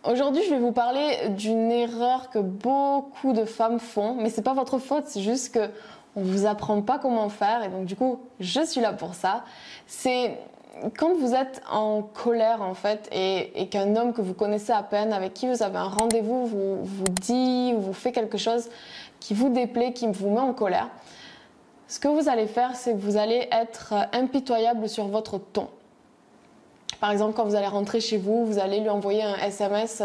Aujourd'hui, je vais vous parler d'une erreur que beaucoup de femmes font, mais c'est pas votre faute, c'est juste que on vous apprend pas comment faire et donc du coup, je suis là pour ça. C'est quand vous êtes en colère en fait et qu'un homme que vous connaissez à peine, avec qui vous avez un rendez-vous, vous dit ou vous fait quelque chose qui vous déplaît, qui vous met en colère. Ce que vous allez faire, c'est que vous allez être impitoyable sur votre ton. Par exemple, quand vous allez rentrer chez vous, vous allez lui envoyer un SMS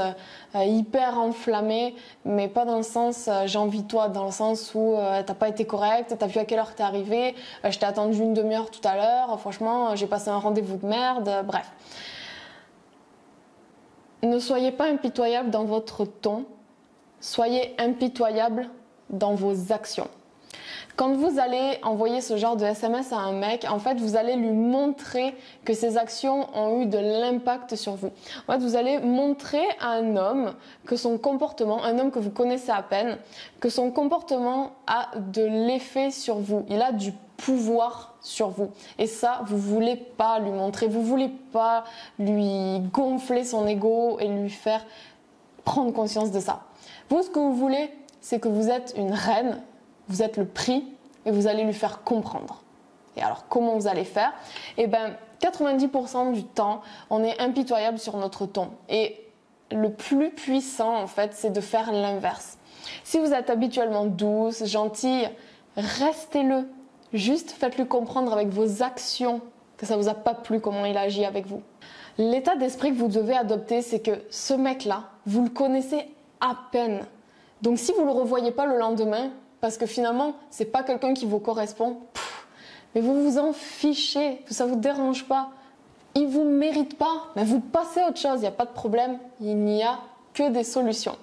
hyper enflammé, mais pas dans le sens j'envie toi, dans le sens où t'as pas été correct, t'as vu à quelle heure t'es arrivé, je t'ai attendu une demi-heure tout à l'heure, franchement j'ai passé un rendez-vous de merde, bref. Ne soyez pas impitoyable dans votre ton, soyez impitoyable dans vos actions. Quand vous allez envoyer ce genre de SMS à un mec, en fait, vous allez lui montrer que ses actions ont eu de l'impact sur vous. En fait, vous allez montrer à un homme que son comportement, un homme que vous connaissez à peine, que son comportement a de l'effet sur vous. Il a du pouvoir sur vous. Et ça, vous voulez pas lui montrer. Vous voulez pas lui gonfler son ego et lui faire prendre conscience de ça. Vous, ce que vous voulez, c'est que vous êtes une reine. Vous êtes le prix et vous allez lui faire comprendre. Et alors, comment vous allez faire ? Eh bien, 90% du temps, on est impitoyable sur notre ton. Et le plus puissant, en fait, c'est de faire l'inverse. Si vous êtes habituellement douce, gentille, restez-le. Juste faites-lui comprendre avec vos actions que ça ne vous a pas plu comment il agit avec vous. L'état d'esprit que vous devez adopter, c'est que ce mec-là, vous le connaissez à peine. Donc, si vous ne le revoyez pas le lendemain, parce que finalement, c'est pas quelqu'un qui vous correspond, mais vous vous en fichez, ça vous dérange pas. Il vous mérite pas, mais vous passez à autre chose, il n'y a pas de problème, il n'y a que des solutions.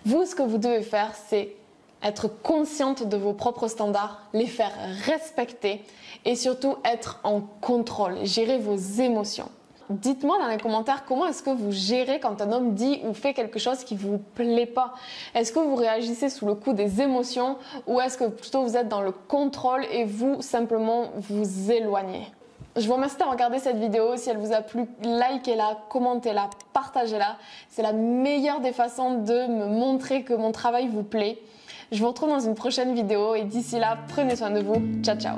Vous, ce que vous devez faire, c'est être consciente de vos propres standards, les faire respecter et surtout être en contrôle, gérer vos émotions. Dites-moi dans les commentaires comment est-ce que vous gérez quand un homme dit ou fait quelque chose qui ne vous plaît pas. Est-ce que vous réagissez sous le coup des émotions ou est-ce que plutôt vous êtes dans le contrôle et vous simplement vous éloignez? Je vous remercie d'avoir regardé cette vidéo. Si elle vous a plu, likez-la, commentez-la, partagez-la. C'est la meilleure des façons de me montrer que mon travail vous plaît. Je vous retrouve dans une prochaine vidéo et d'ici là, prenez soin de vous. Ciao, ciao!